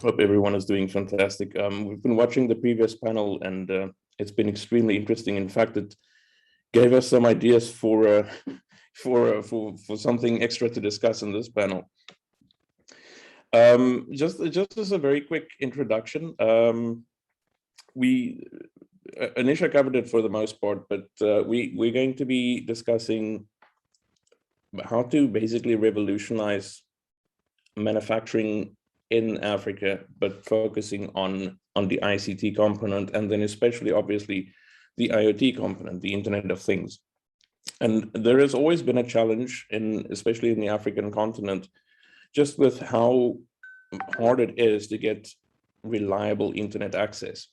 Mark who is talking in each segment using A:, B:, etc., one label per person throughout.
A: Hope everyone is doing fantastic. We've been watching the previous panel, and it's been extremely interesting. In fact, it gave us some ideas for something extra to discuss in this panel. Just as a very quick introduction, Anisha covered it for the most part, but we're going to be discussing how to basically revolutionize manufacturing in Africa, but focusing on the ICT component, and then especially obviously the IoT component, the Internet of Things. And there has always been a challenge, especially in the African continent, just with how hard it is to get reliable internet access.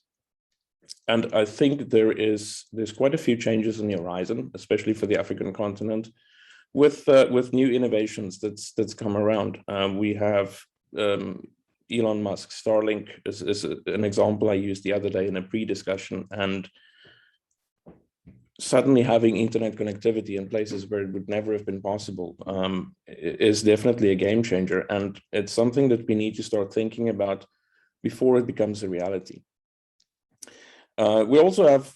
A: And I think there's quite a few changes in the horizon, especially for the African continent, with new innovations that's come around. We have Elon Musk. Starlink is an example I used the other day in a pre-discussion, and suddenly having internet connectivity in places where it would never have been possible is definitely a game changer, and it's something that we need to start thinking about before it becomes a reality. We also have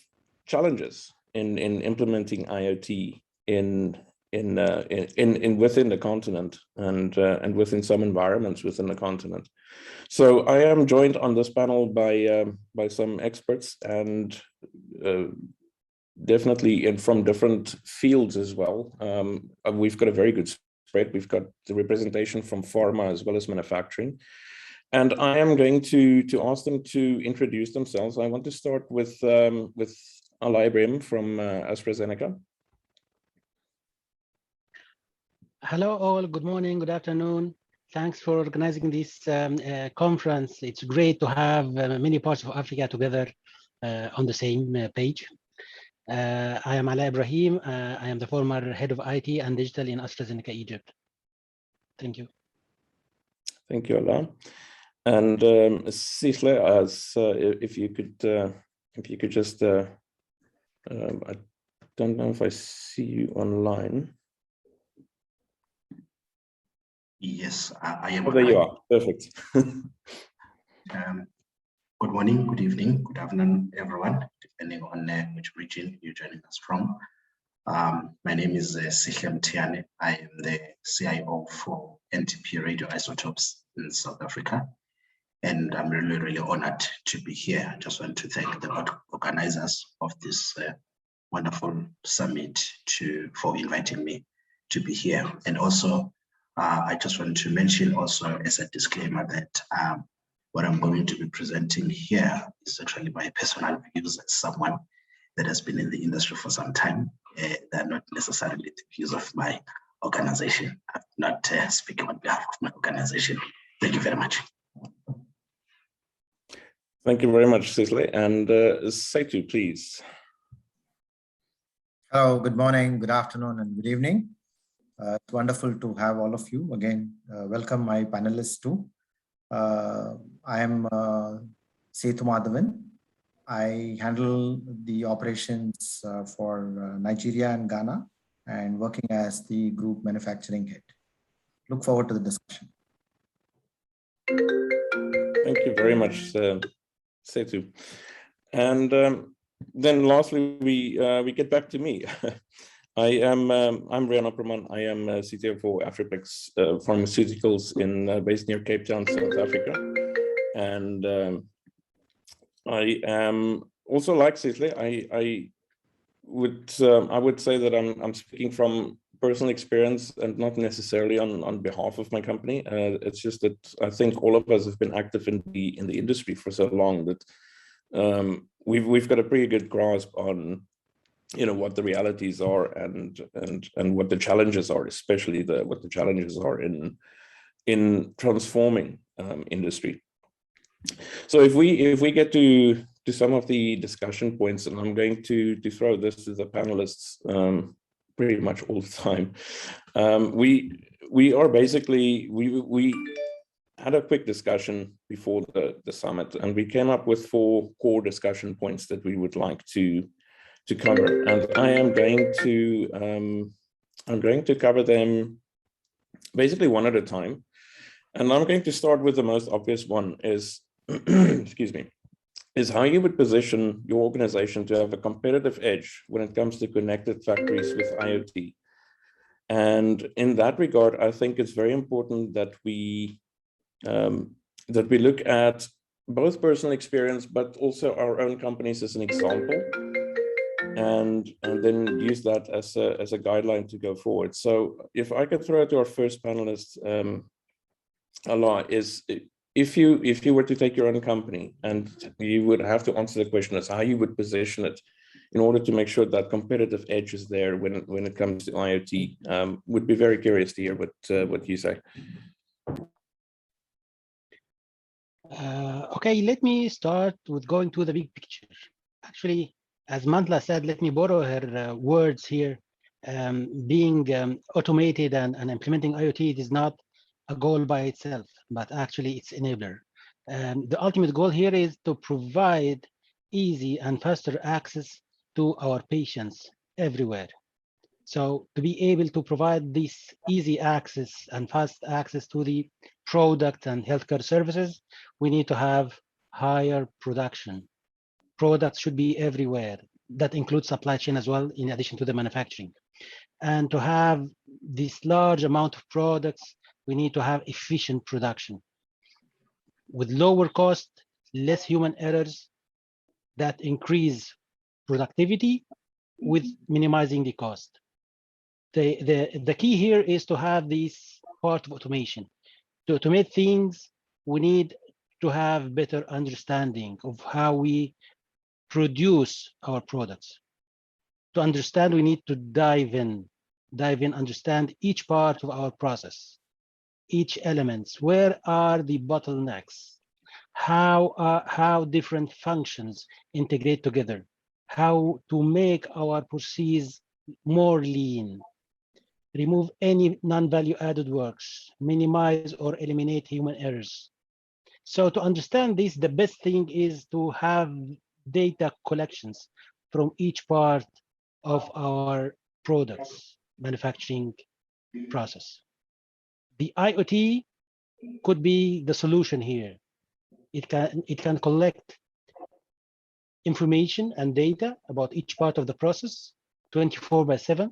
A: challenges in implementing IoT within the continent and within some environments within the continent. So I am joined on this panel by some experts, and definitely from different fields as well. We've got a very good spread. We've got the representation from pharma as well as manufacturing. And I am going to ask them to introduce themselves. I want to start with Alaa Ibrahim from AstraZeneca.
B: Hello all, good morning, good afternoon. Thanks for organizing this conference. It's great to have many parts of Africa together on the same page. I am Alaa Ibrahim. I am the former head of IT and digital in AstraZeneca Egypt. Thank you.
A: Thank you, Alaa. And Sihle, if you could just, I don't know if I see you online.
C: Yes, I am.
A: Oh, there you are. Perfect.
C: Good morning, good evening, good afternoon, everyone, depending on which region you're joining us from. My name is Sihle Mthiyane. I am the CIO for NTP Radioisotopes in South Africa. And I'm really, really honored to be here. I just want to thank the organizers of this wonderful summit for inviting me to be here. And also, I just want to mention also as a disclaimer that what I'm going to be presenting here is actually my personal views as someone that has been in the industry for some time. They're not necessarily the views of my organization. I'm not speaking on behalf of my organization. Thank you very much.
A: Thank you very much, Sihle. And Sethu, please.
D: Hello, good morning, good afternoon, and good evening. It's wonderful to have all of you again. Welcome my panelists too. I am Sethumadhavan. I handle the operations for Nigeria and Ghana, and working as the group manufacturing head. Look forward to the discussion.
A: Thank you very much, Sethu. And then lastly, we get back to me. I'm Rean Opperman. I am CTO for Afriplex Pharmaceuticals based near Cape Town, South Africa. And I am also like Sihle. I would say that I'm speaking from personal experience and not necessarily on behalf of my company. It's just that I think all of us have been active in the industry for so long that we've got a pretty good grasp on what the realities are and what the challenges are, especially what the challenges are in transforming industry. So if we get to some of the discussion points, and I'm going to throw this to the panelists pretty much all the time. We are basically we had a quick discussion before the summit, and we came up with 4 core discussion points that we would like to cover, and I'm going to cover them basically one at a time. And I'm going to start with the most obvious one is, excuse me, is how you would position your organization to have a competitive edge when it comes to connected factories with IoT. And in that regard, I think it's very important that we look at both personal experience, but also our own companies as an example, and then use that as a guideline to go forward. So if I could throw it to our first panelist, Alaa, is if you were to take your own company and you would have to answer the question as how you would position it in order to make sure that competitive edge is there when it comes to IoT, would be very curious to hear what you say.
B: Okay, let me start with going to the big picture. Actually, as Mantla said, let me borrow her words here. Being automated and implementing IoT, it is not a goal by itself, but actually it's enabler. The ultimate goal here is to provide easy and faster access to our patients everywhere. So to be able to provide this easy access and fast access to the product and healthcare services, we need to have higher production. Products should be everywhere. That includes supply chain as well, in addition to the manufacturing. And to have this large amount of products, we need to have efficient production with lower cost, less human errors that increase productivity with minimizing the cost. The key here is to have this part of automation. To automate things, we need to have better understanding of how we produce our products. To understand, we need to dive in, understand each part of our process, each elements. Where are the bottlenecks? How different functions integrate together? How to make our process more lean? Remove any non-value added works, minimize or eliminate human errors. So to understand this, the best thing is to have data collections from each part of our products manufacturing process. The IoT could be the solution here. It can collect information and data about each part of the process 24/7.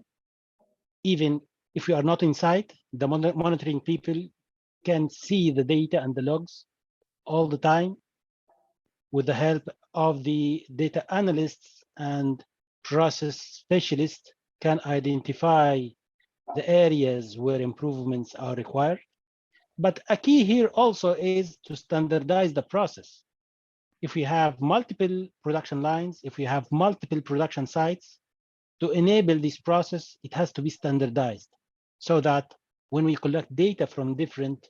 B: Even if we are not inside, the monitoring people can see the data and the logs all the time with the help of the data analysts and process specialists can identify the areas where improvements are required. But a key here also is to standardize the process. If we have multiple production lines, if we have multiple production sites, to enable this process, it has to be standardized so that when we collect data from different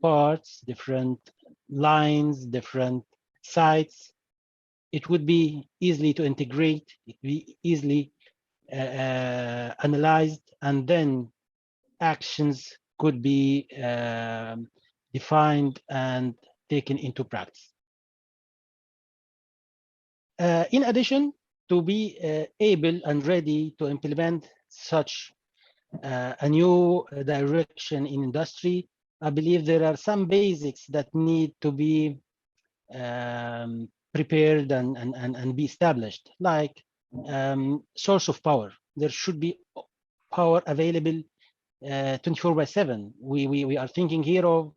B: parts, different lines, different sites, it would be easily to integrate, it would be easily analyzed, and then actions could be defined and taken into practice. In addition, to be able and ready to implement such a new direction in industry, I believe there are some basics that need to be prepared and be established, like source of power. There should be power available 24/7. We are thinking here of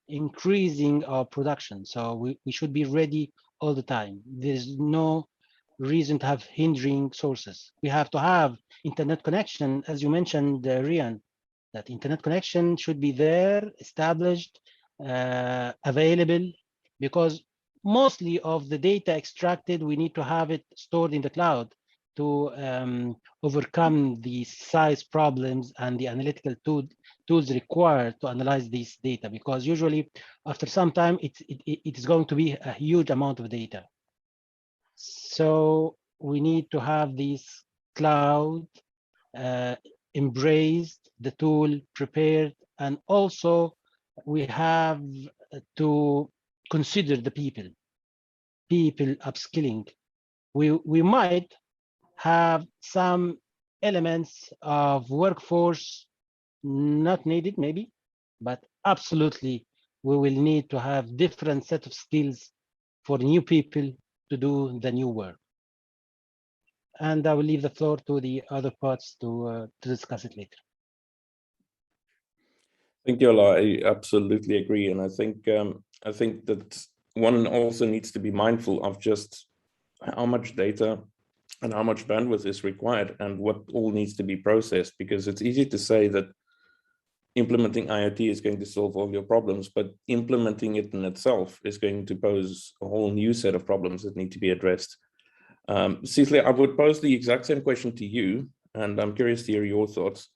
B: increasing our production, so we should be ready all the time. There's no reason to have hindering sources. We have to have internet connection, as you mentioned, Rean, that internet connection should be there, established, available, because mostly of the data extracted, we need to have it stored in the cloud to overcome the size problems and the analytical tools required to analyze this data, because usually after some time, it is going to be a huge amount of data. So we need to have this cloud embraced, the tool prepared, and also we have to consider the people upskilling. We might have some elements of workforce not needed maybe, but absolutely we will need to have different set of skills for new people to do the new work. And I will leave the floor to the other parts to discuss it later.
A: Thank you, Alaa. I absolutely agree, and I think that one also needs to be mindful of just how much data and how much bandwidth is required and what all needs to be processed, because it's easy to say that implementing IoT is going to solve all your problems, but implementing it in itself is going to pose a whole new set of problems that need to be addressed. Sihle, I would pose the exact same question to you, and I'm curious to hear your thoughts.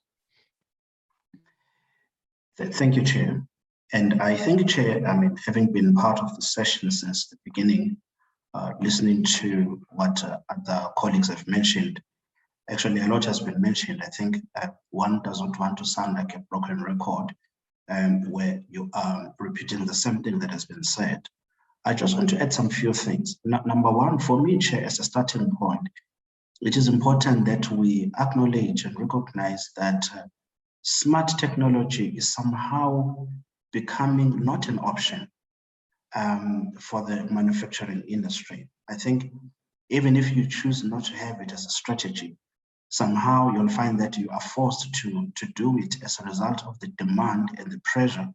C: Thank you, Chair. And I think, Chair, I mean, having been part of the session since the beginning, listening to what other colleagues have mentioned, actually a lot has been mentioned. I think one doesn't want to sound like a broken record where you are repeating the same thing that has been said. I just want to add some few things. Number one, for me, Chair, as a starting point, it is important that we acknowledge and recognize that smart technology is somehow becoming not an option for the manufacturing industry. I think even if you choose not to have it as a strategy, somehow you'll find that you are forced to do it as a result of the demand and the pressure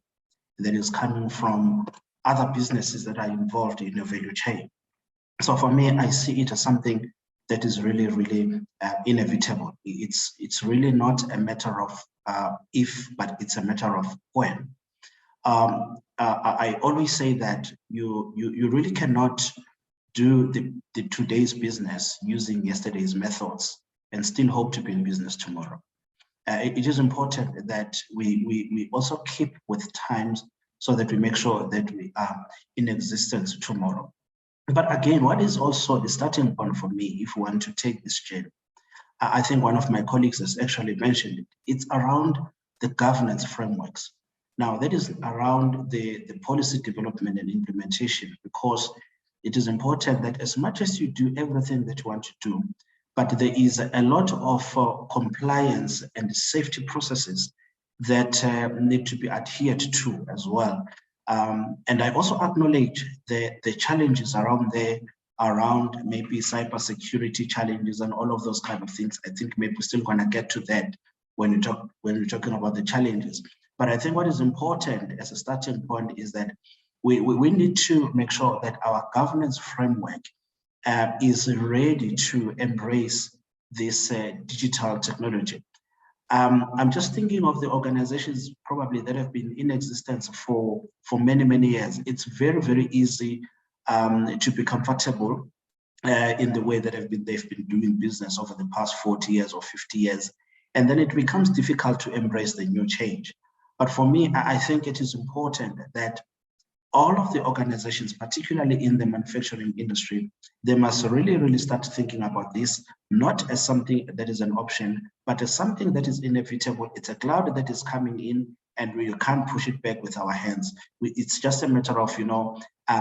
C: that is coming from other businesses that are involved in the value chain. So for me, I see it as something that is really, really inevitable. It's really not a matter of if, but it's a matter of when. I always say that you really cannot do the today's business using yesterday's methods and still hope to be in business tomorrow. It is important that we also keep with times so that we make sure that we are in existence tomorrow. But again, what is also the starting point for me, if we want to take this journey, I think one of my colleagues has actually mentioned it. It's around the governance frameworks. Now, that is around the policy development and implementation, because it is important that as much as you do everything that you want to do, but there is a lot of compliance and safety processes that need to be adhered to as well. And I also acknowledge the challenges around there, around maybe cybersecurity challenges and all of those kind of things. I think maybe we're still going to get to that when we're talking about the challenges. But I think what is important as a starting point is that we need to make sure that our governance framework is ready to embrace this digital technology. I'm just thinking of the organizations probably that have been in existence for many, many years. It's very, very easy to be comfortable in the way that they've been doing business over the past 40 years or 50 years. And then it becomes difficult to embrace the new change. But for me, I think it is important that all of the organizations, particularly in the manufacturing industry, they must really, really start thinking about this, not as something that is an option, but as something that is inevitable. It's a cloud that is coming in and we can't push it back with our hands. It's just a matter of,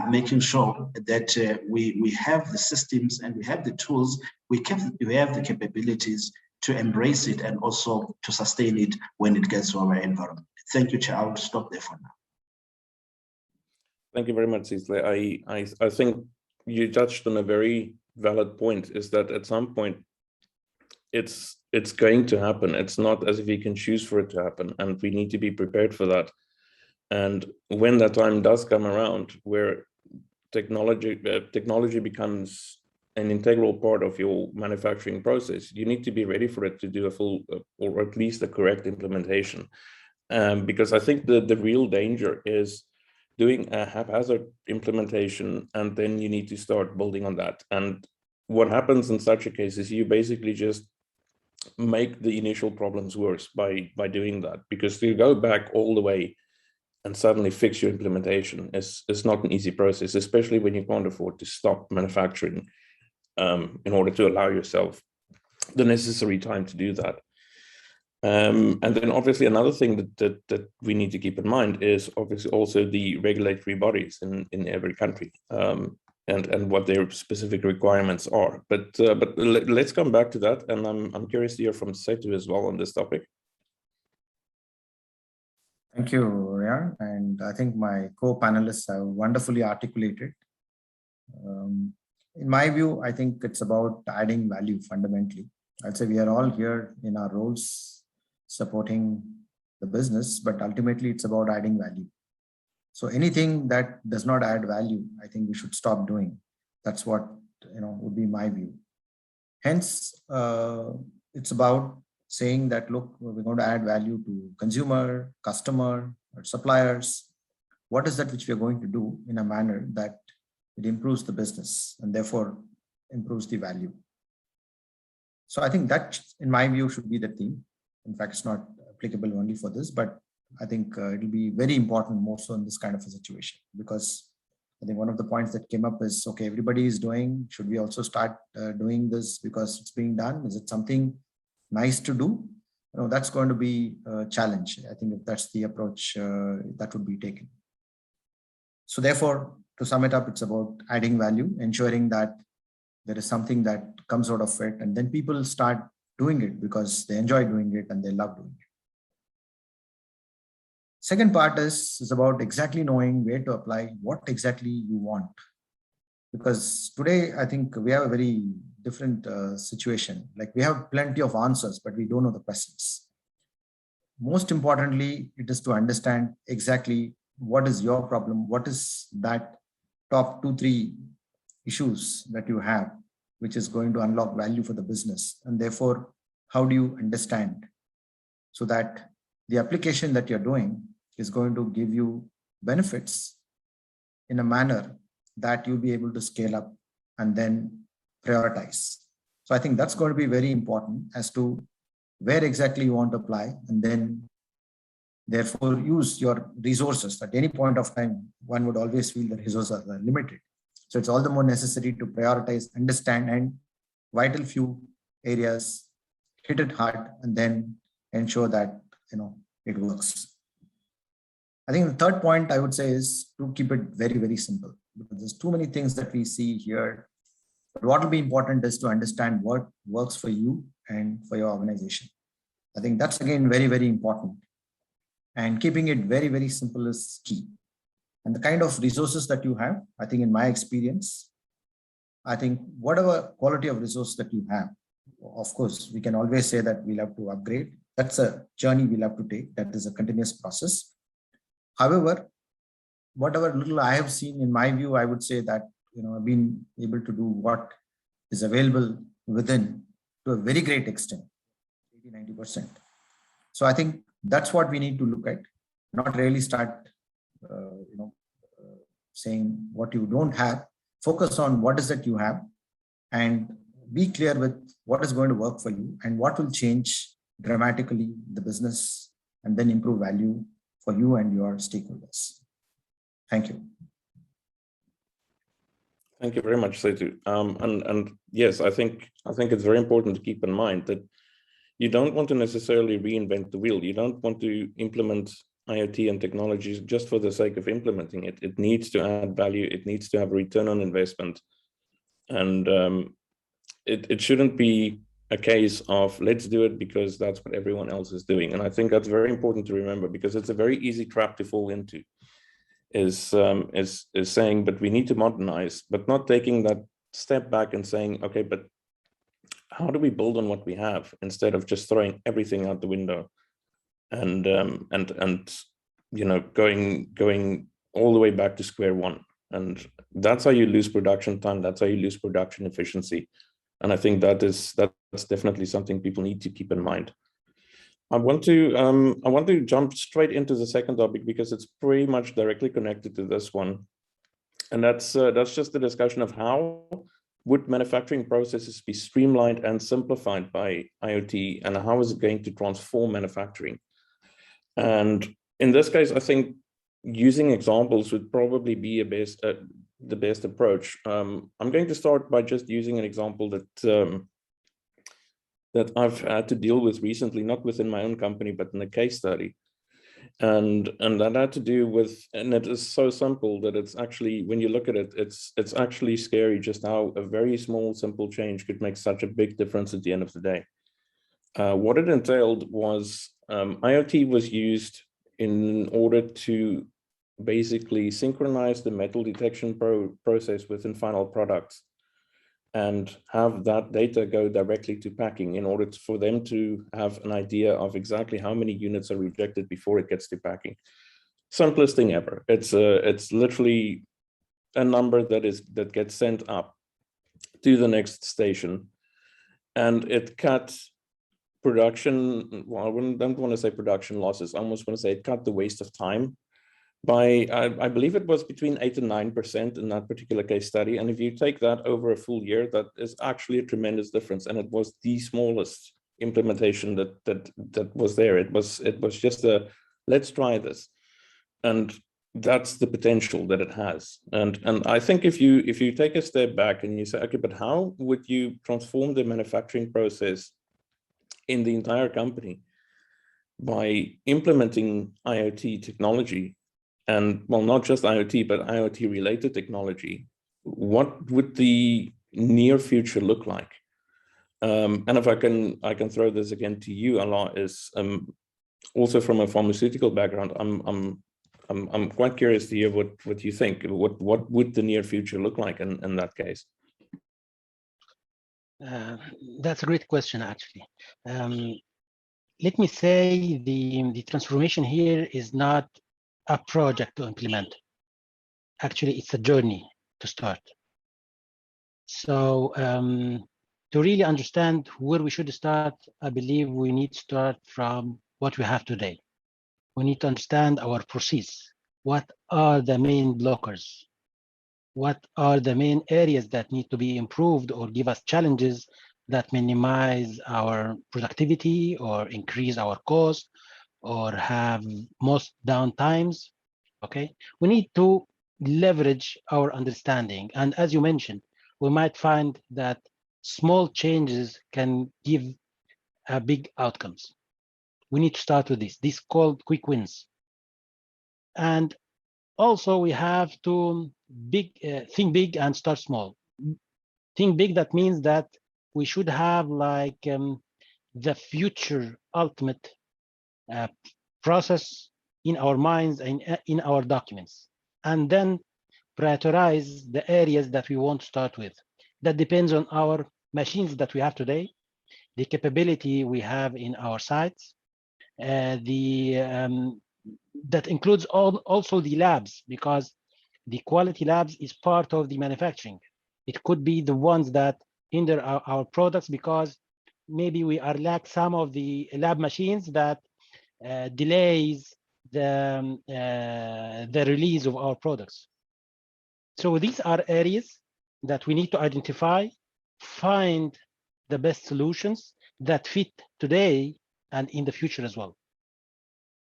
C: making sure that we have the systems and we have the tools, we have the capabilities to embrace it and also to sustain it when it gets to our environment. Thank you, Chair. I will stop there for now.
A: Thank you very much, Sihle. I think you touched on a very valid point, is that at some point it's going to happen. It's not as if you can choose for it to happen, and we need to be prepared for that. And when that time does come around, where technology becomes an integral part of your manufacturing process, you need to be ready for it to do a full or at least a correct implementation. Because I think the real danger is doing a haphazard implementation, and then you need to start building on that. And what happens in such a case is you basically just make the initial problems worse by doing that, because to go back all the way and suddenly fix your implementation is not an easy process, especially when you can't afford to stop manufacturing in order to allow yourself the necessary time to do that. And then obviously another thing that we need to keep in mind is obviously also the regulatory bodies in every country and what their specific requirements are. But let's come back to that, and I'm curious to hear from Sethu as well on this topic.
D: Thank you, Rean. And I think my co-panelists have wonderfully articulated. In my view, I think it's about adding value fundamentally. I'd say we are all here in our roles supporting the business, but ultimately it's about adding value. So anything that does not add value, I think we should stop doing. That's what would be my view. Hence, it's about saying that, look, we're going to add value to consumer, customer, or suppliers. What is that which we're going to do in a manner that it improves the business and therefore improves the value? So I think that, in my view, should be the theme. In fact, it's not applicable only for this, but I think it'll be very important more so in this kind of a situation, because I think one of the points that came up is, okay, everybody is doing, should we also start doing this because it's being done? Is it something nice to do? That's going to be a challenge. I think if that's the approach that would be taken. So therefore, to sum it up, it's about adding value, ensuring that there is something that comes out of it, and then people start doing it because they enjoy doing it and they love doing it. Second part is about exactly knowing where to apply what exactly you want. Because today, I think we have a very different situation. Like, we have plenty of answers, but we don't know the questions. Most importantly, it is to understand exactly what is your problem, what is that top 2-3 issues that you have, which is going to unlock value for the business. And therefore, how do you understand so that the application that you're doing is going to give you benefits in a manner that you'll be able to scale up and then prioritize. So I think that's going to be very important as to where exactly you want to apply, and then therefore use your resources. At any point of time, one would always feel the resources are limited. So it's all the more necessary to prioritize, understand, and vital few areas, hit it hard, and then ensure that it works. I think the third point I would say is to keep it very, very simple, because there's too many things that we see here. But what will be important is to understand what works for you and for your organization. I think that's, again, very, very important. And keeping it very, very simple is key. And the kind of resources that you have, I think in my experience, I think whatever quality of resource that you have, of course, we can always say that we'll have to upgrade. That's a journey we'll have to take. That is a continuous process. However, whatever little I have seen, in my view, I would say that I've been able to do what is available within to a very great extent, 80-90%. So I think that's what we need to look at, not really start saying what you don't have. Focus on what is that you have and be clear with what is going to work for you and what will change dramatically the business and then improve value for you and your stakeholders. Thank you.
A: Thank you very much, Sethu. And yes, I think it's very important to keep in mind that you don't want to necessarily reinvent the wheel. You don't want to implement IoT and technologies just for the sake of implementing it. It needs to add value. It needs to have a return on investment. And it shouldn't be a case of let's do it because that's what everyone else is doing. And I think that's very important to remember, because it's a very easy trap to fall into, is saying, but we need to modernize, but not taking that step back and saying, okay, but how do we build on what we have instead of just throwing everything out the window and going all the way back to square one. And that's how you lose production time. That's how you lose production efficiency. And I think that's definitely something people need to keep in mind. I want to jump straight into the second topic because it's pretty much directly connected to this one. And that's just the discussion of how would manufacturing processes be streamlined and simplified by IoT, and how is it going to transform manufacturing? And in this case, I think using examples would probably be the best approach. I'm going to start by just using an example that I've had to deal with recently, not within my own company, but in a case study. And that had to do with, and it is so simple that it's actually, when you look at it, it's actually scary just how a very small, simple change could make such a big difference at the end of the day. What it entailed was IoT was used in order to basically synchronize the metal detection process within final products and have that data go directly to packing in order for them to have an idea of exactly how many units are rejected before it gets to packing. Simplest thing ever. It's literally a number that gets sent up to the next station, and it cuts production. Well, I don't want to say production losses. I almost want to say it cut the waste of time by, I believe it was between 8 and 9% in that particular case study. And if you take that over a full year, that is actually a tremendous difference. And it was the smallest implementation that was there. It was just a, let's try this. And that's the potential that it has. And I think if you take a step back and you say, okay, but how would you transform the manufacturing process in the entire company by implementing IoT technology? And well, not just IoT, but IoT related technology. What would the near future look like? And if I can throw this again to you, Alaa, is also from a pharmaceutical background. I'm quite curious to hear what you think. What would the near future look like in that case?
B: That's a great question, actually. Let me say the transformation here is not a project to implement. Actually, it's a journey to start. So to really understand where we should start, I believe we need to start from what we have today. We need to understand our process. What are the main blockers? What are the main areas that need to be improved or give us challenges that minimize our productivity or increase our cost or have most downtimes? Okay, we need to leverage our understanding. And as you mentioned, we might find that small changes can give big outcomes. We need to start with this. This is called quick wins. And also we have to think big and start small. Think big, that means that we should have like the future ultimate process in our minds and in our documents, and then prioritize the areas that we want to start with. That depends on our machines that we have today, the capability we have in our sites, that includes also the labs, because the quality labs is part of the manufacturing. It could be the ones that hinder our products because maybe we are lack some of the lab machines that delays the release of our products. So these are areas that we need to identify, find the best solutions that fit today and in the future as well.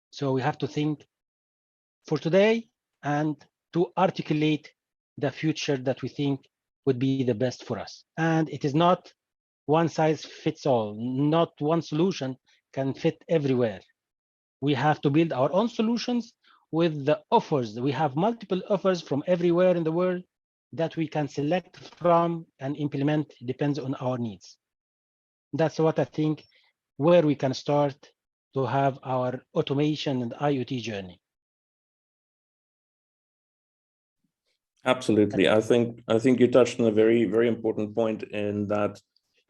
B: So we have to think for today and to articulate the future that we think would be the best for us. And it is not one size fits all. Not one solution can fit everywhere. We have to build our own solutions with the offers. We have multiple offers from everywhere in the world that we can select from and implement. Depends on our needs. That's what I think where we can start to have our automation and IoT journey.
A: Absolutely. I think you touched on a very, very important point in that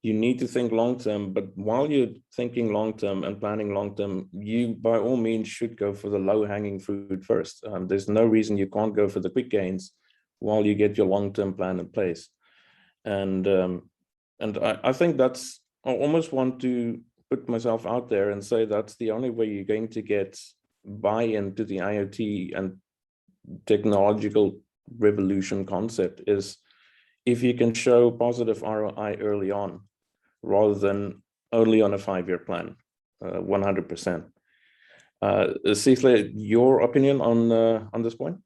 A: you need to think long term, but while you're thinking long term and planning long term, you by all means should go for the low hanging fruit first. There's no reason you can't go for the quick gains while you get your long term plan in place. And I think that's, I almost want to put myself out there and say that's the only way you're going to get buy-in to the IoT and technological revolution concept is if you can show positive ROI early on, rather than only on a 5-year plan, 100%. Sihle, your opinion on this point?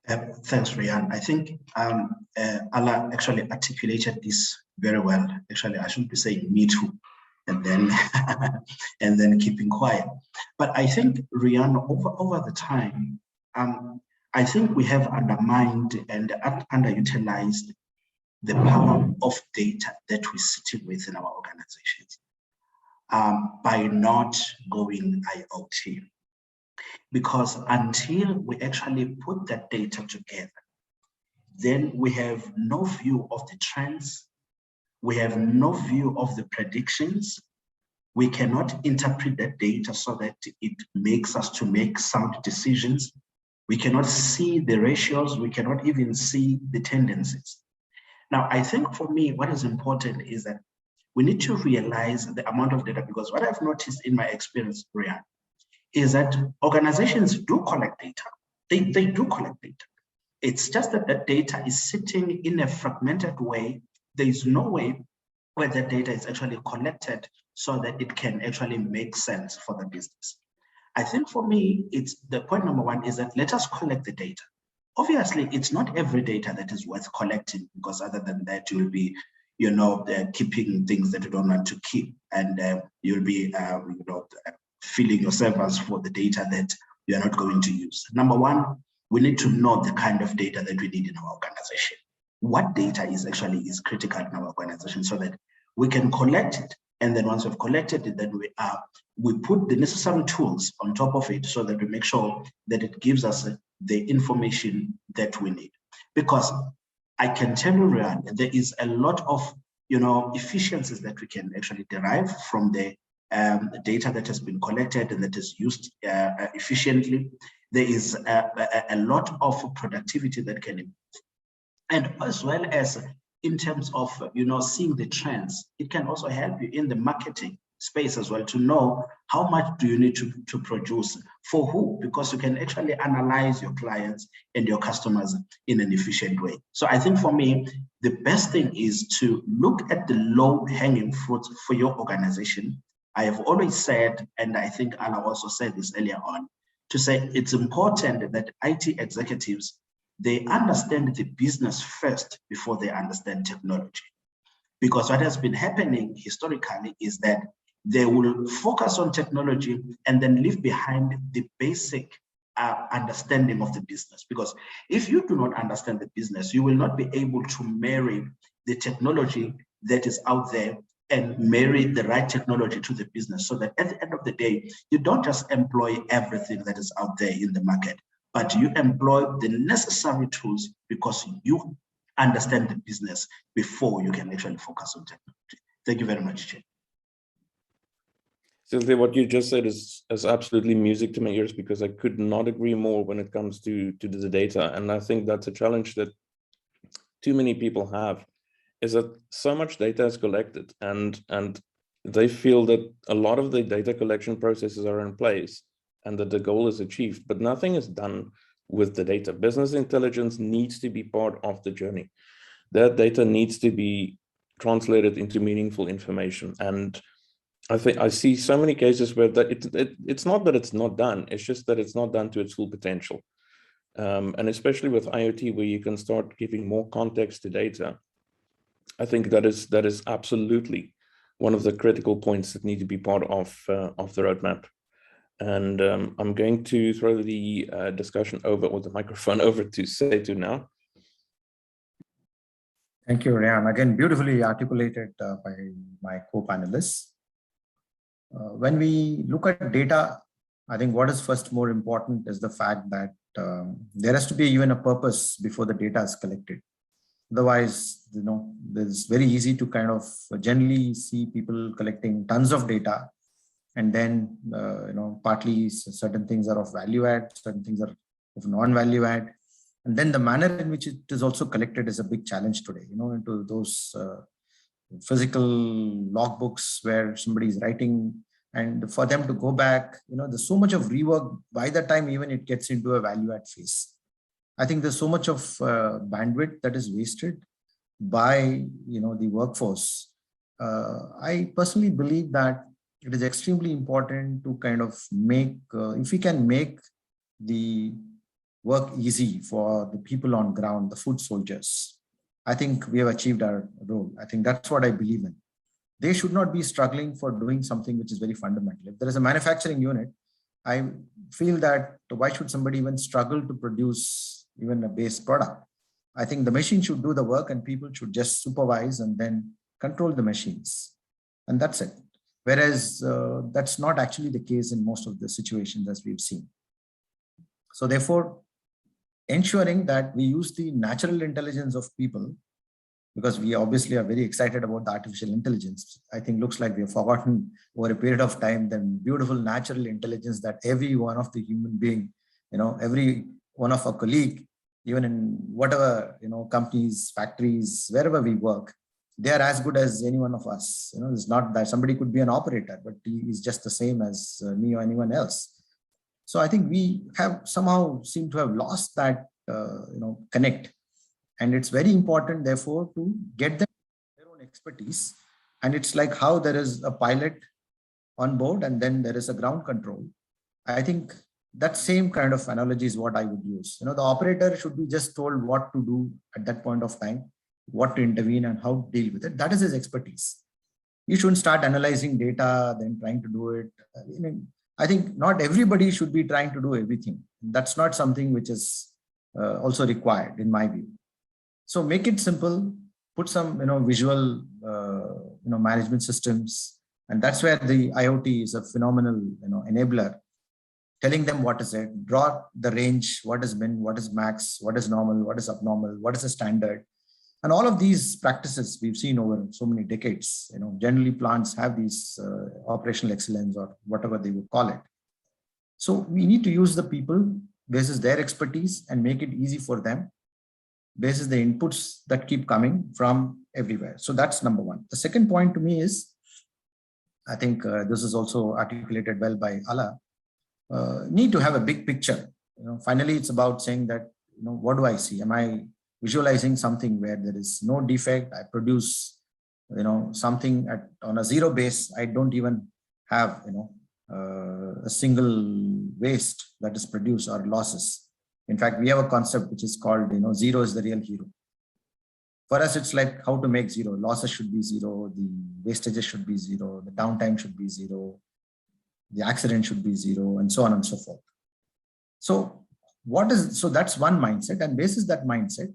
C: Thanks, Rean. I think Alaa actually articulated this very well. Actually, I shouldn't be saying me too, and then and then keeping quiet. But I think, Rean, over the time, I think we have undermined and underutilized the power of data that we're sitting with in our organizations. by not going IoT. Because until we actually put that data together, then we have no view of the trends, we have no view of the predictions, we cannot interpret that data so that it makes us to make sound decisions, we cannot see the ratios, we cannot even see the tendencies. Now, I think for me, what is important is that we need to realize the amount of data, because what I've noticed in my experience, Rean, is that organizations do collect data. They do collect data. It's just that that data is sitting in a fragmented way. There is no way where the data is actually collected so that it can actually make sense for the business. I think for me, it's the point number one is that let us collect the data. Obviously, it's not every data that is worth collecting, because other than that, you'll be, keeping things that you don't want to keep, and you'll be, filling your servers for the data that you're not going to use. Number one, we need to know the kind of data that we need in our organization. What data is critical in our organization, so that we can collect it. And then once we've collected it, then we put the necessary tools on top of it so that we make sure that it gives us the information that we need. Because I can tell you, Rean, there is a lot of efficiencies that we can actually derive from the data that has been collected and that is used efficiently. There is a lot of productivity that can improve. And as well as in terms of seeing the trends, it can also help you in the marketing space as well to know how much do you need to produce for who, because you can actually analyze your clients and your customers in an efficient way. So I think for me, the best thing is to look at the low-hanging fruit for your organization. I have always said, and I think Alaa also said this earlier on, to say it's important that IT executives, they understand the business first before they understand technology. Because what has been happening historically is that they will focus on technology and then leave behind the basic understanding of the business. Because if you do not understand the business, you will not be able to marry the technology that is out there and marry the right technology to the business, so that at the end of the day, you don't just employ everything that is out there in the market, but you employ the necessary tools because you understand the business before you can actually focus on technology. Thank you very much, Chair.
A: Sihle, what you just said is absolutely music to my ears, because I could not agree more when it comes to the data. And I think that's a challenge that too many people have, is that so much data is collected and they feel that a lot of the data collection processes are in place and that the goal is achieved, but nothing is done with the data. Business intelligence needs to be part of the journey. That data needs to be translated into meaningful information. And I think I see so many cases where it's not that it's not done, it's just that it's not done to its full potential. And especially with IoT, where you can start giving more context to data, I think that is absolutely one of the critical points that need to be part of the roadmap. And I'm going to throw the discussion over, or the microphone over, to Sethu now.
D: Thank you, Rean. Again, beautifully articulated by my co-panelists. When we look at data, I think what is first more important is the fact that there has to be even a purpose before the data is collected. Otherwise, it's very easy to kind of generally see people collecting tons of data, and then partly certain things are of value add, certain things are of non-value add, and then the manner in which it is also collected is a big challenge today. Into those physical logbooks where somebody is writing, and for them to go back, there's so much of rework by the time even it gets into a value add phase. I think there's so much of bandwidth that is wasted by the workforce. I personally believe that it is extremely important to kind of make, if we can make the work easy for the people on ground, the foot soldiers, I think we have achieved our role. I think that's what I believe in. They should not be struggling for doing something which is very fundamental. If there is a manufacturing unit, I feel that why should somebody even struggle to produce even a base product? I think the machine should do the work and people should just supervise and then control the machines. And that's it. whereas that's not actually the case in most of the situations as we've seen. So therefore, ensuring that we use the natural intelligence of people, because we obviously are very excited about the artificial intelligence. I think looks like we have forgotten over a period of time the beautiful natural intelligence that every one of the human being, every one of our colleague, even in whatever, companies, factories, wherever we work, they are as good as any one of us. It's not that somebody could be an operator, but he is just the same as me or anyone else. So I think we have somehow seem to have lost that, connect. And it's very important, therefore, to get them their own expertise. And it's like how there is a pilot on board and then there is a ground control. I think that same kind of analogy is what I would use. The operator should be just told what to do at that point of time, what to intervene and how to deal with it. That is his expertise. You shouldn't start analyzing data, then trying to do it. I think not everybody should be trying to do everything. That's not something which is also required in my view. So make it simple, put some, visual, management systems. And that's where the IoT is a phenomenal, enabler, telling them what is it, draw the range, what is min, what is max, what is normal, what is abnormal, what is the standard. And all of these practices we've seen over so many decades, generally plants have these operational excellence or whatever they would call it. So we need to use the people basis their expertise and make it easy for them, basis the inputs that keep coming from everywhere. So that's number one. The second point to me is, I think this is also articulated well by Alaa, need to have a big picture. Finally, it's about saying that, what do I see? Am I visualizing something where there is no defect? I produce, something on a zero base. I don't even have, a single waste that is produced or losses. In fact, we have a concept which is called, zero is the real hero. For us, it's like how to make zero. Losses should be zero. The wastages should be zero. The downtime should be zero. The accident should be zero, and so on and so forth. So that's one mindset. And basis that mindset,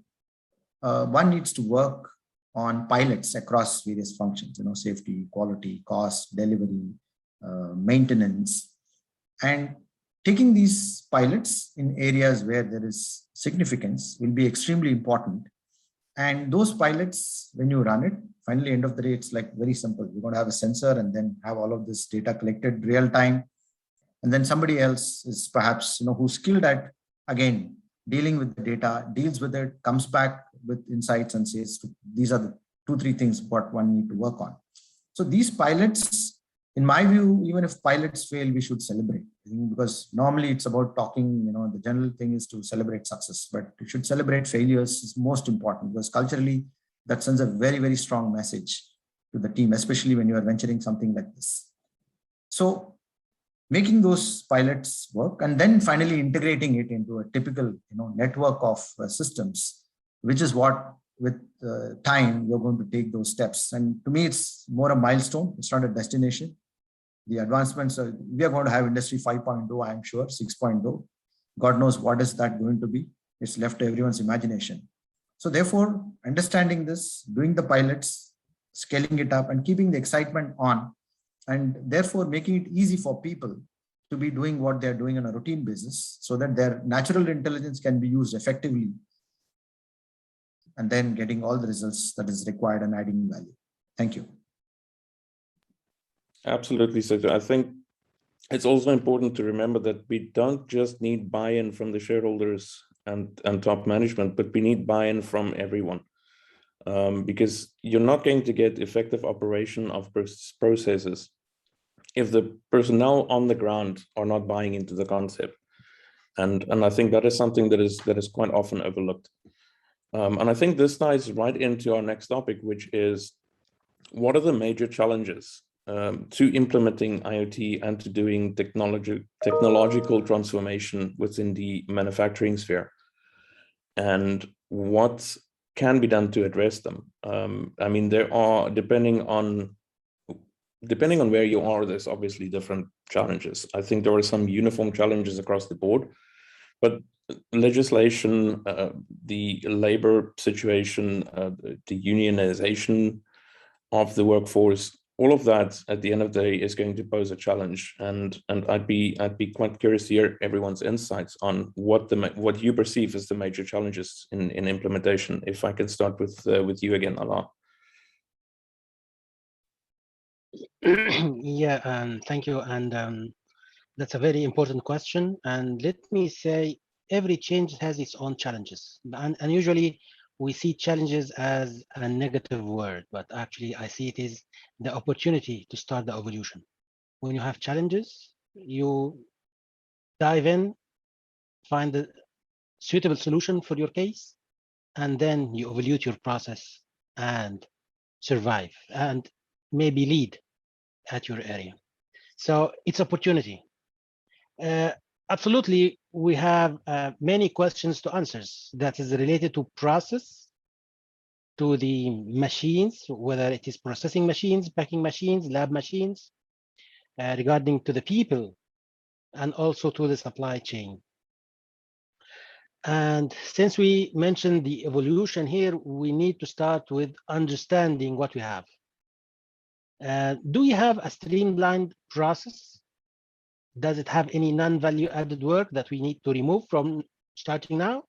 D: one needs to work on pilots across various functions, safety, quality, cost, delivery, maintenance, and taking these pilots in areas where there is significance will be extremely important. And those pilots, when you run it, finally, end of the day, it's like very simple. You're going to have a sensor and then have all of this data collected real time. And then somebody else is perhaps, who's skilled at, again, dealing with the data, deals with it, comes back with insights and says, these are the 2-3 things what one need to work on. So these pilots, in my view, even if pilots fail, we should celebrate, because normally it's about talking, the general thing is to celebrate success, but you should celebrate failures is most important, because culturally that sends a very, very strong message to the team, especially when you are venturing something like this. So making those pilots work and then finally integrating it into a typical, network of systems, which is what with time you're going to take those steps. And to me, it's more a milestone. It's not a destination. The advancements, we are going to have industry 5.0, I'm sure, 6.0. God knows what is that going to be. It's left to everyone's imagination. So therefore, understanding this, doing the pilots, scaling it up and keeping the excitement on, and therefore making it easy for people to be doing what they're doing on a routine basis so that their natural intelligence can be used effectively and then getting all the results that is required and adding value. Thank you.
A: Absolutely, Sethu. I think it's also important to remember that we don't just need buy-in from the shareholders and top management, but we need buy-in from everyone. Because you're not going to get effective operation of processes if the personnel on the ground are not buying into the concept. And I think that is something that is quite often overlooked. And I think this ties right into our next topic, which is what are the major challenges to implementing IoT and to doing technological transformation within the manufacturing sphere, and what can be done to address them. I mean, there are, depending on where you are, there's obviously different challenges. I think there are some uniform challenges across the board, but legislation, the labor situation, the unionization of the workforce, all of that at the end of the day is going to pose a challenge, and I'd be quite curious to hear everyone's insights on what you perceive as the major challenges in implementation. If I can start with you again, Alaa.
B: Yeah, thank you, and that's a very important question. And let me say, every change has its own challenges, and usually we see challenges as a negative word, but actually I see it as the opportunity to start the evolution. When you have challenges, you dive in, find the suitable solution for your case, and then you evolve your process and survive and maybe lead at your area. So it's opportunity. Absolutely, we have many questions to answer that is related to process, to the machines, whether it is processing machines, packing machines, lab machines, regarding to the people, and also to the supply chain. And since we mentioned the evolution here, we need to start with understanding what we have. Do we have a streamlined process? Does it have any non-value added work that we need to remove from starting now?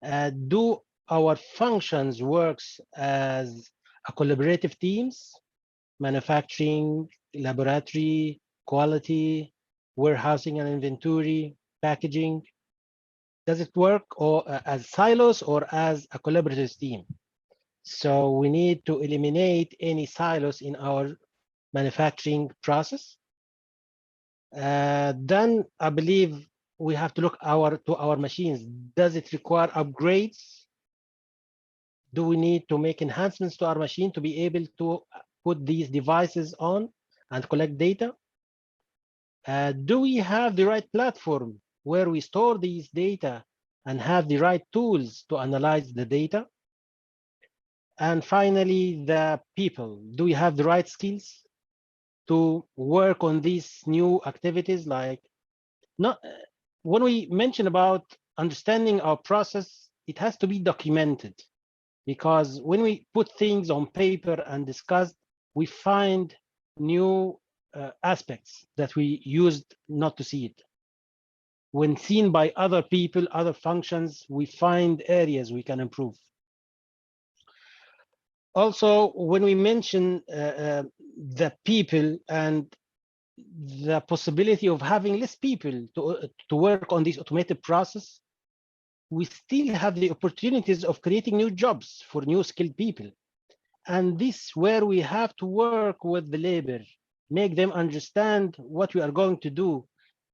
B: Do our functions works as a collaborative teams, manufacturing, laboratory, quality, warehousing and inventory, packaging? Does it work or as silos or as a collaborative team? So we need to eliminate any silos in our manufacturing process. Then I believe we have to look to our machines. Does it require upgrades? Do we need to make enhancements to our machine to be able to put these devices on and collect data? Do we have the right platform where we store these data and have the right tools to analyze the data? And finally, the people. Do we have the right skills to work on these new activities? Like, when we mention about understanding our process, it has to be documented, because when we put things on paper and discuss, we find new aspects that we used not to see it. When seen by other people, other functions, we find areas we can improve. Also, when we mention the people and the possibility of having less people to work on this automated process, we still have the opportunities of creating new jobs for new skilled people. And this where we have to work with the labor, make them understand what we are going to do.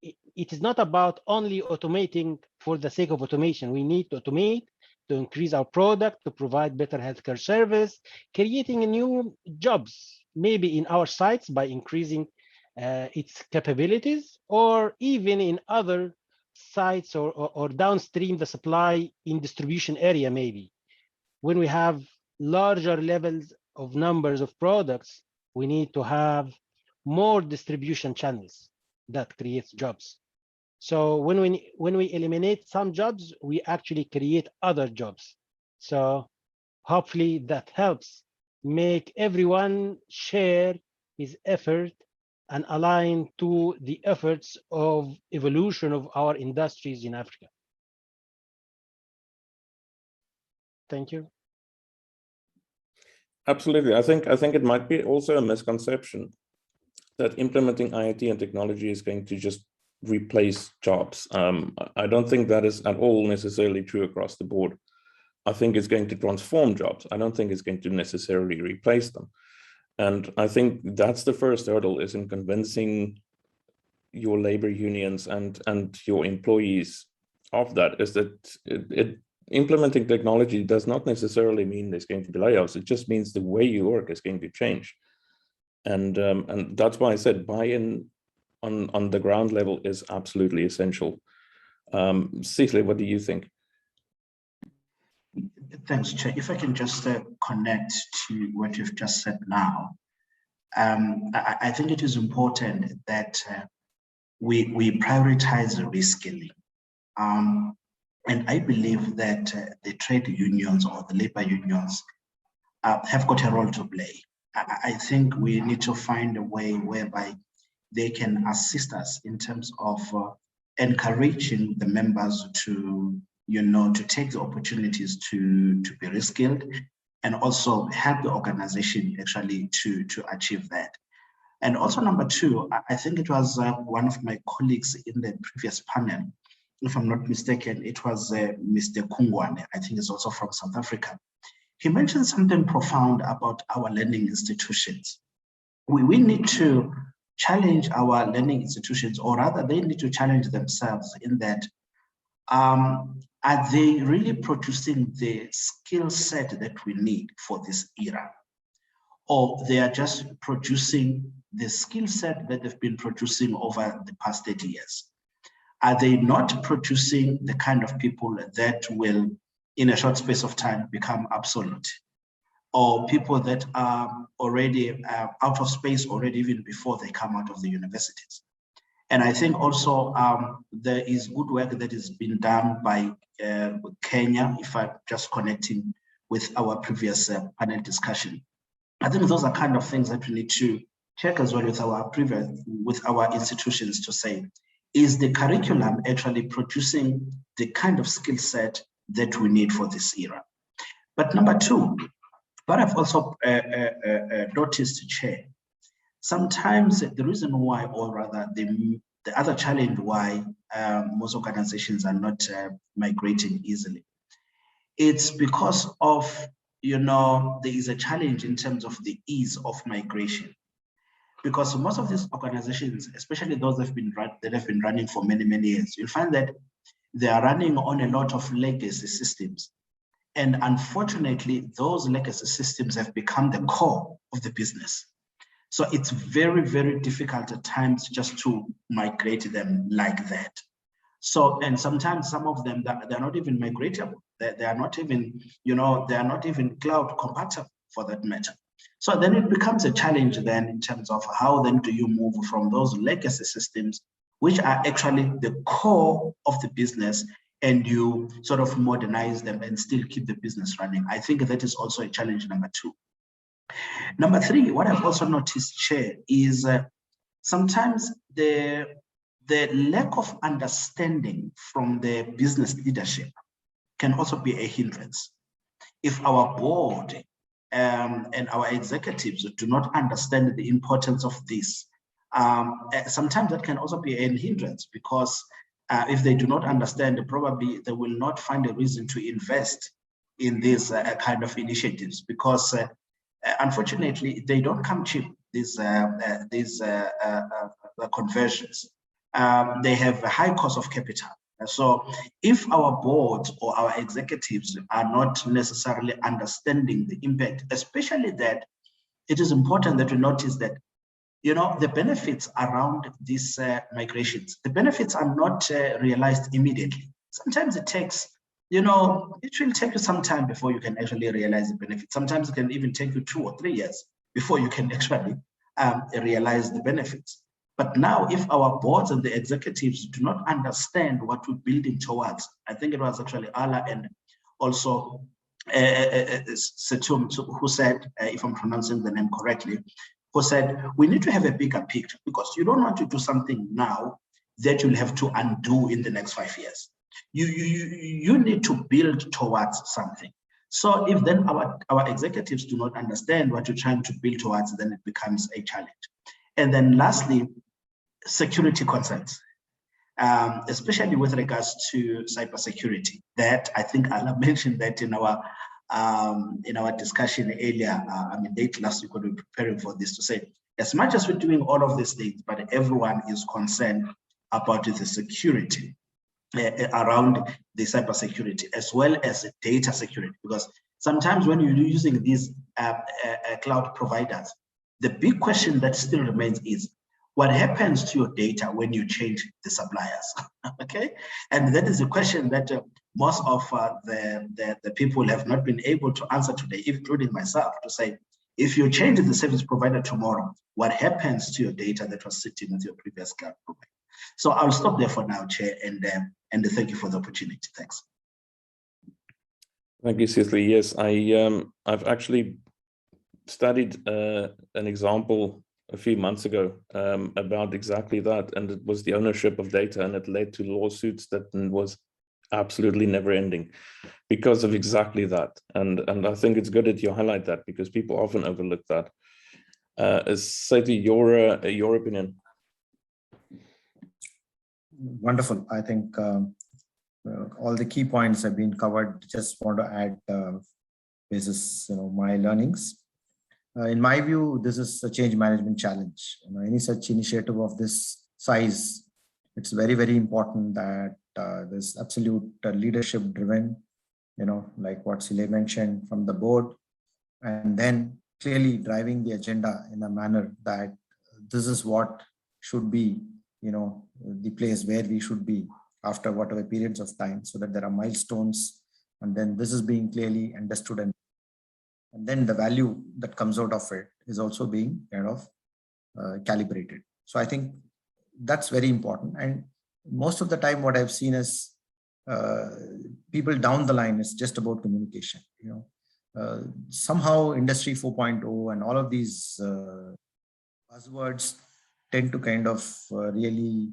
B: It is not about only automating for the sake of automation. We need to automate to increase our product, to provide better healthcare service, creating new jobs, maybe in our sites by increasing its capabilities, or even in other sites or downstream the supply in distribution area maybe. When we have larger levels of numbers of products, we need to have more distribution channels that creates jobs. So when we eliminate some jobs, we actually create other jobs. So hopefully that helps make everyone share his effort and align to the efforts of evolution of our industries in Africa. Thank you.
A: Absolutely. I think it might be also a misconception that implementing IoT and technology is going to just replace jobs. I don't think that is at all necessarily true across the board. I think it's going to transform jobs. I don't think it's going to necessarily replace them. And I think that's the first hurdle, is in convincing your labor unions and your employees of that, is that implementing technology does not necessarily mean there's going to be layoffs. It just means the way you work is going to change. And that's why I said buy-in on the ground level is absolutely essential. Sihle, what do you think?
C: Thanks, Chair. If I can just connect to what you've just said now, I think it is important that we prioritize reskilling. And I believe that the trade unions or the labor unions have got a role to play. I think we need to find a way whereby they can assist us in terms of encouraging the members to, to take the opportunities to be reskilled, and also help the organization actually to achieve that. And also number two, I think it was one of my colleagues in the previous panel, if I'm not mistaken, it was Mr. 𝐴𝐚𝐬𝐿, I think he's also from South Africa. He mentioned something profound about our learning institutions. We need to challenge our learning institutions, or rather they need to challenge themselves in that, are they really producing the skill set that we need for this era? Or they are just producing the skill set that they've been producing over the past 30 years? Are they not producing the kind of people that will, in a short space of time, become obsolete? Or people that are already out of space already even before they come out of the universities? And I think also there is good work that is being done by Kenya, if I'm just connecting with our previous panel discussion. I think those are kind of things that we need to check as well with our institutions to say, is the curriculum actually producing the kind of skill set that we need for this era? But number two, what I've also noticed, Chair, sometimes the reason why, or rather the other challenge why most organizations are not migrating easily, it's because of, there is a challenge in terms of the ease of migration. Because most of these organizations, especially those that have been running for many, many years, you'll find that they are running on a lot of legacy systems. And unfortunately, those legacy systems have become the core of the business. So it's very, very difficult at times just to migrate them like that. So, and sometimes some of them, they're not even migratable. They are not even, they are not even cloud compatible for that matter. So then it becomes a challenge then in terms of how then do you move from those legacy systems, which are actually the core of the business, and you sort of modernize them and still keep the business running. I think that is also a challenge number two. Number three, what I've also noticed, Chair, is sometimes the lack of understanding from the business leadership can also be a hindrance. If our board and our executives do not understand the importance of this, sometimes that can also be a hindrance, because if they do not understand, probably they will not find a reason to invest in these kind of initiatives, because unfortunately they don't come cheap, these conversions. They have a high cost of capital. So if our boards or our executives are not necessarily understanding the impact, especially that it is important that we notice that, the benefits around these migrations, the benefits are not realized immediately. Sometimes it takes, it will take you some time before you can actually realize the benefits. Sometimes it can even take you 2 or 3 years before you can actually realize the benefits. But now, if our boards and the executives do not understand what we're building towards, I think it was actually Alaa and also Sethumadhavan who said, if I'm pronouncing the name correctly, who said, we need to have a bigger picture, because you don't want to do something now that you'll have to undo in the next 5 years. You need to build towards something. So if then our executives do not understand what you're trying to build towards, then it becomes a challenge. And then lastly, security concerns, especially with regards to cybersecurity. That I think Alaa mentioned that in our discussion earlier. Late last week when we were preparing for this, to say, as much as we're doing all of these things, but everyone is concerned about the security around the cybersecurity, as well as data security, because sometimes when you're using these cloud providers, the big question that still remains is, what happens to your data when you change the suppliers? Okay, and that is a question that most of the people have not been able to answer today, including myself, to say, if you change the service provider tomorrow, what happens to your data that was sitting with your previous cloud provider? So I'll stop there for now, Chair, and thank you for the opportunity. Thanks.
A: Thank you, Sihle. Yes, I've actually studied an example a few months ago about exactly that, and it was the ownership of data, and it led to lawsuits that was absolutely never ending because of exactly that. And I think it's good that you highlight that, because people often overlook that. Sethu, your opinion?
D: Wonderful. I think all the key points have been covered. Just want to add basis, my learnings. In my view, this is a change management challenge. Any such initiative of this size, it's very, very important that there's absolute leadership driven, like what Sihle mentioned, from the board, and then clearly driving the agenda in a manner that this is what should be, the place where we should be after whatever periods of time, so that there are milestones, and then this is being clearly understood, and then the value that comes out of it is also being kind of calibrated. So I think that's very important. And most of the time what I've seen is people down the line is just about communication. Somehow Industry 4.0 and all of these buzzwords tend to kind of really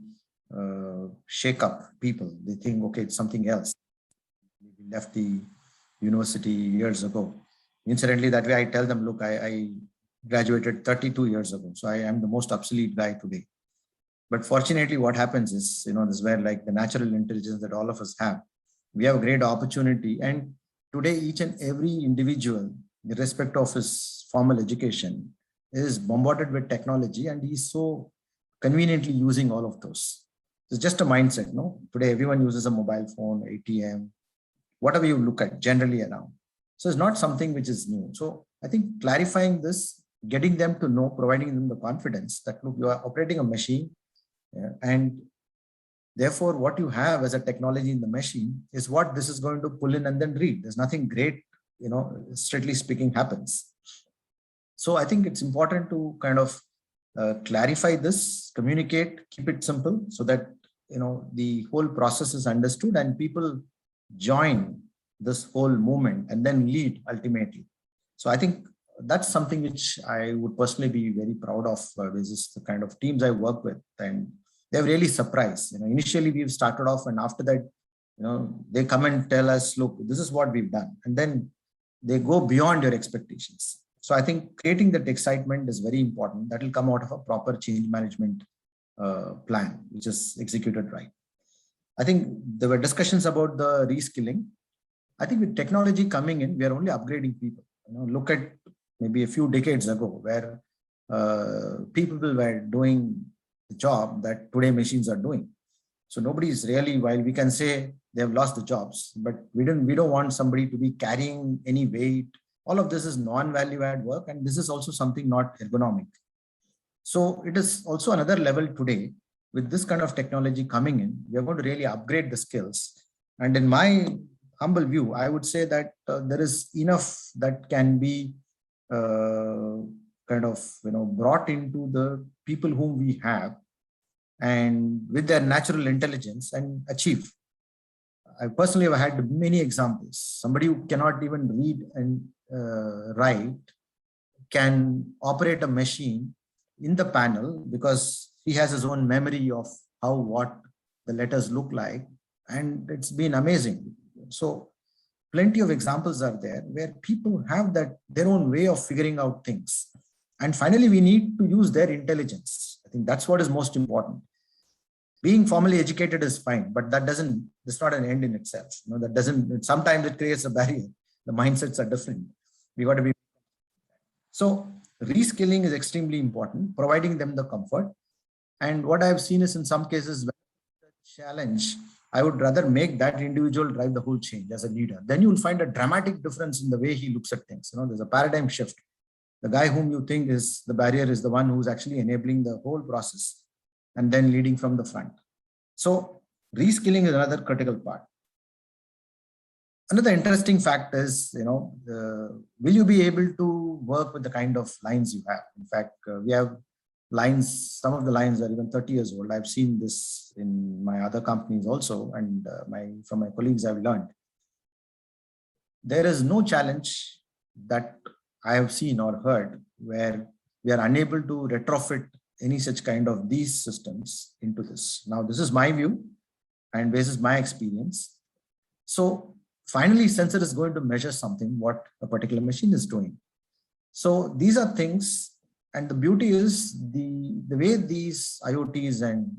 D: shake up people. They think, okay, it's something else. We left the university years ago. Incidentally, that way I tell them, look, I graduated 32 years ago, so I am the most obsolete guy today. But fortunately, what happens is, this is where, like, the natural intelligence that all of us have, we have a great opportunity. And today, each and every individual, irrespective of his formal education, is bombarded with technology, and he's so conveniently using all of those. It's just a mindset, no? Today, everyone uses a mobile phone, ATM, whatever you look at generally around. So it's not something which is new. So I think clarifying this, getting them to know, providing them the confidence that, look, you are operating a machine, and therefore what you have as a technology in the machine is what this is going to pull in and then read. There's nothing great, strictly speaking, happens. So I think it's important to kind of clarify this, communicate, keep it simple, so that the whole process is understood and people join this whole movement and then lead ultimately. So I think that's something which I would personally be very proud of. This is the kind of teams I work with, and they're really surprised. Initially we've started off, and after that, they come and tell us, look, this is what we've done, and then they go beyond your expectations. So I think creating that excitement is very important. That will come out of a proper change management plan, which is executed right. I think there were discussions about the reskilling. I think with technology coming in, we are only upgrading people. Look at maybe a few decades ago, where people were doing the job that today machines are doing. So nobody's really, while we can say they have lost the jobs, but we don't want somebody to be carrying any weight. All of this is non-value add work, and this is also something not ergonomic. So it is also another level today. With this kind of technology coming in, we are going to really upgrade the skills. And in my humble view, I would say that there is enough that can be kind of brought into the people whom we have, and with their natural intelligence, and achieve. I personally have had many examples. Somebody who cannot even read and write can operate a machine in the panel because he has his own memory of what the letters look like, and it's been amazing. So plenty of examples are there where people have their own way of figuring out things. And finally, we need to use their intelligence. I think that's what is most important. Being formally educated is fine, but that's not an end in itself. Sometimes it creates a barrier. The mindsets are different. We got to be. So reskilling is extremely important, providing them the comfort. And what I've seen is, in some cases, the challenge, I would rather make that individual drive the whole change as a leader. Then you'll find a dramatic difference in the way he looks at things. There's a paradigm shift. The guy whom you think is the barrier is the one who's actually enabling the whole process and then leading from the front. So reskilling is another critical part. Another interesting fact is, will you be able to work with the kind of lines you have? In fact, we have lines, some of the lines are even 30 years old. I've seen this in my other companies also, and from my colleagues I've learned. There is no challenge that I have seen or heard where we are unable to retrofit any such kind of these systems into this. Now, this is my view and this is my experience. So finally, sensor is going to measure something, what a particular machine is doing. So these are things, and the beauty is the way these IoTs and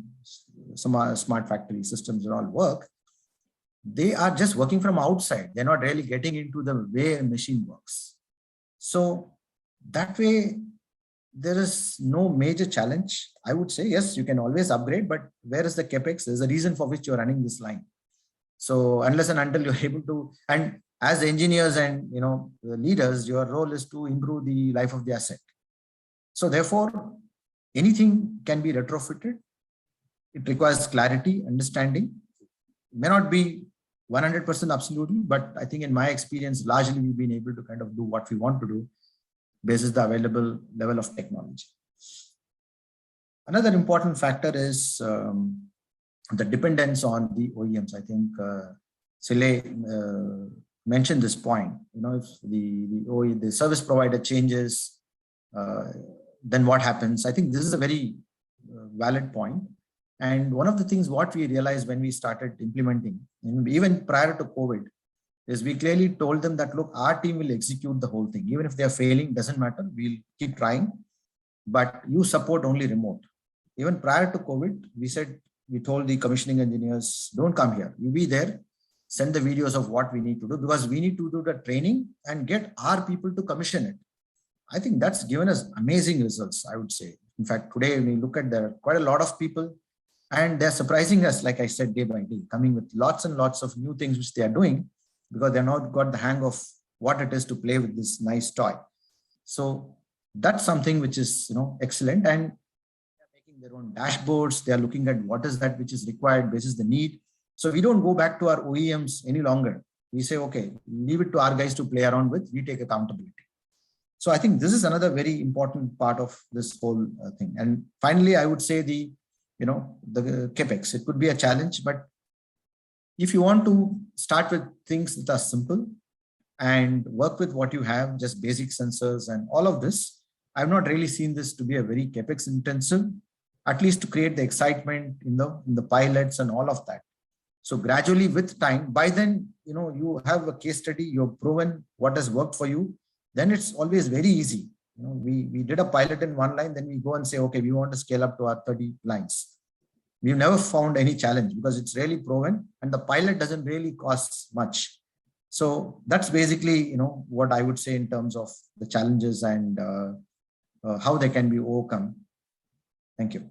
D: some smart factory systems all work, they are just working from outside. They're not really getting into the way a machine works. So that way, there is no major challenge. I would say, yes, you can always upgrade, but where is the CapEx? There's a reason for which you're running this line. So unless and until you're able to, and as engineers and the leaders, your role is to improve the life of the asset. So therefore, anything can be retrofitted. It requires clarity, understanding. It may not be 100% absolutely, but I think in my experience, largely we've been able to kind of do what we want to do based on the available level of technology. Another important factor is the dependence on the OEMs. I think Sihle mentioned this point. If the service provider changes, then what happens? I think this is a very valid point. And one of the things what we realized when we started implementing, even prior to COVID, is we clearly told them that, look, our team will execute the whole thing. Even if they're failing, doesn't matter, we'll keep trying, but you support only remote. Even prior to COVID, we told the commissioning engineers, don't come here, you be there, send the videos of what we need to do, because we need to do the training and get our people to commission it. I think that's given us amazing results, I would say. In fact, today we look at there are quite a lot of people, and they're surprising us, like I said, day by day, coming with lots and lots of new things which they are doing, because they're not got the hang of what it is to play with this nice toy. So that's something which is excellent, and they're making their own dashboards. They're looking at what is that which is required, this is the need. So we don't go back to our OEMs any longer. We say, okay, leave it to our guys to play around with, we take accountability. So I think this is another very important part of this whole thing. And finally, I would say the CapEx, it could be a challenge, but if you want to start with things that are simple and work with what you have, just basic sensors and all of this, I've not really seen this to be a very CapEx intensive, at least to create the excitement in the pilots and all of that. So gradually with time, by then, you have a case study, you've proven what has worked for you, then it's always very easy. We did a pilot in one line, then we go and say, okay, we want to scale up to our 30 lines. We've never found any challenge because it's really proven and the pilot doesn't really cost much. So that's basically, what I would say in terms of the challenges and how they can be overcome. Thank you.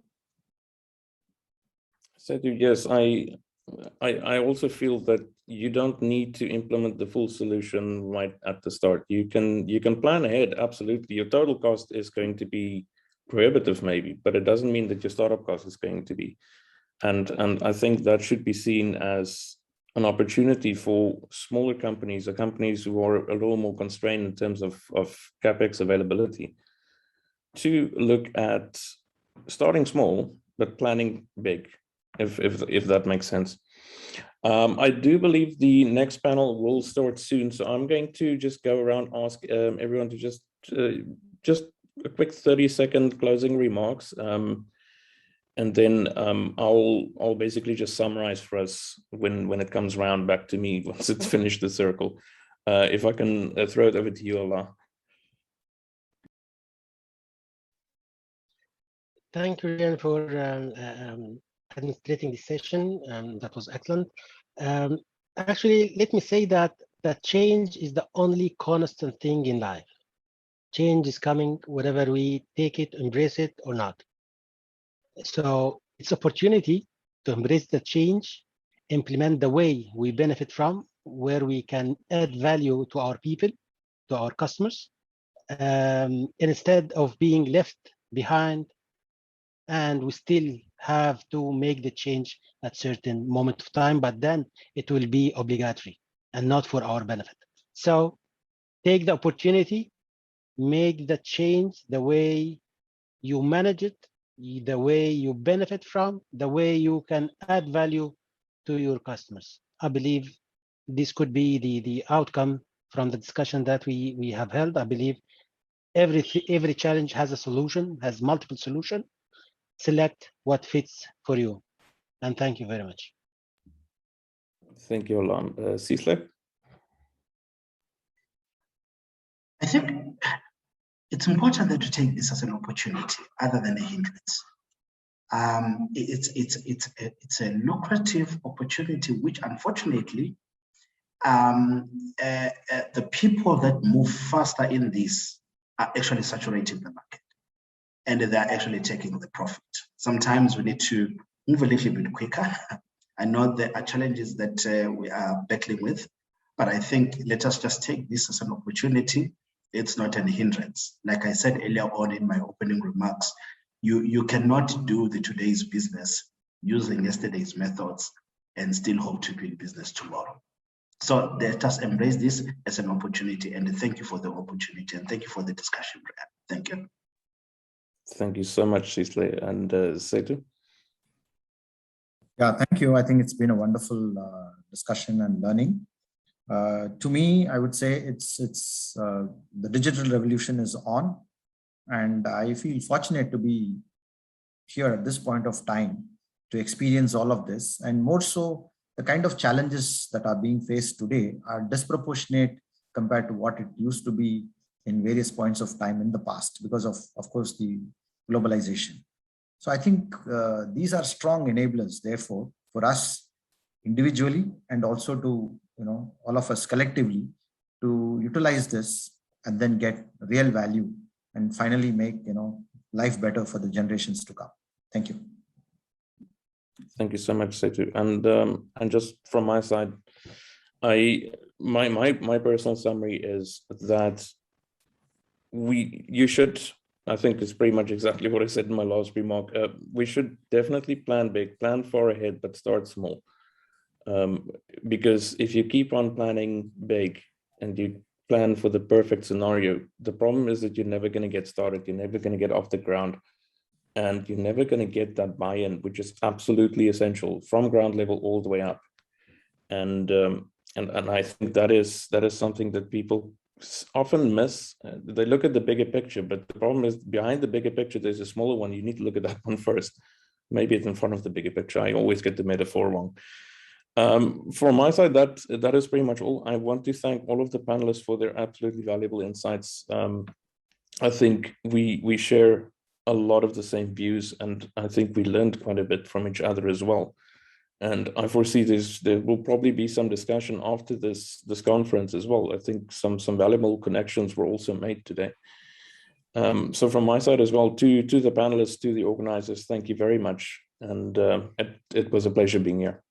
A: Sethu, yes, I also feel that you don't need to implement the full solution right at the start. You can plan ahead, absolutely. Your total cost is going to be prohibitive maybe, but it doesn't mean that your startup cost is going to be. And I think that should be seen as an opportunity for smaller companies or companies who are a little more constrained in terms of CapEx availability to look at starting small, but planning big, if that makes sense. I do believe the next panel will start soon, so I'm going to just go around, ask everyone to just a quick 30-second closing remarks, and then I'll basically just summarize for us when it comes round back to me once it's finished the circle. If I can throw it over to you, Alaa.
B: Thank you, Rean, for administrating this session. That was excellent. Actually, let me say that change is the only constant thing in life. Change is coming whether we take it, embrace it or not. So it's opportunity to embrace the change, implement the way we benefit from, where we can add value to our people, to our customers, instead of being left behind and we still have to make the change at certain moment of time, but then it will be obligatory and not for our benefit. So take the opportunity, make the change the way you manage it, the way you benefit from, the way you can add value to your customers. I believe this could be the outcome from the discussion that we have held. I believe every challenge has a solution, has multiple solutions. Select what fits for you. And thank you very much.
A: Thank you, Olam. Sihle?
C: I think it's important that to take this as an opportunity other than a hindrance. It's a lucrative opportunity, which unfortunately, the people that move faster in this are actually saturating the market, and they're actually taking the profit. Sometimes we need to move a little bit quicker. I know there are challenges that we are battling with, but I think let us just take this as an opportunity. It's not an hindrance. Like I said earlier on in my opening remarks, you cannot do the today's business using yesterday's methods and still hope to do business tomorrow. So let us embrace this as an opportunity, and thank you for the opportunity, and thank you for the discussion, Rean. Thank you.
A: Thank you so much, Sihle. And Sethu?
D: Yeah, thank you. I think it's been a wonderful discussion and learning. To me, I would say it's the digital revolution is on, and I feel fortunate to be here at this point of time to experience all of this, and more so the kind of challenges that are being faced today are disproportionate compared to what it used to be in various points of time in the past because of course, the globalization. So I think these are strong enablers, therefore, for us individually and also to, all of us collectively to utilize this and then get real value and finally make, life better for the generations to come. Thank you.
A: Thank you so much, Sethu. And just from my side, my personal summary is that you should, I think it's pretty much exactly what I said in my last remark. We should definitely plan big, plan far ahead, but start small. Because if you keep on planning big and you plan for the perfect scenario, the problem is that you're never going to get started. You're never going to get off the ground, and you're never going to get that buy-in, which is absolutely essential from ground level all the way up. And I think that is something that people often miss. They look at the bigger picture, but the problem is behind the bigger picture, there's a smaller one. You need to look at that one first. Maybe it's in front of the bigger picture. I always get the metaphor wrong. From my side, that is pretty much all. I want to thank all of the panelists for their absolutely valuable insights. I think we share a lot of the same views, and I think we learned quite a bit from each other as well. And I foresee there will probably be some discussion after this conference as well. I think some valuable connections were also made today. So from my side as well, to the panelists, to the organizers, thank you very much. And it was a pleasure being here.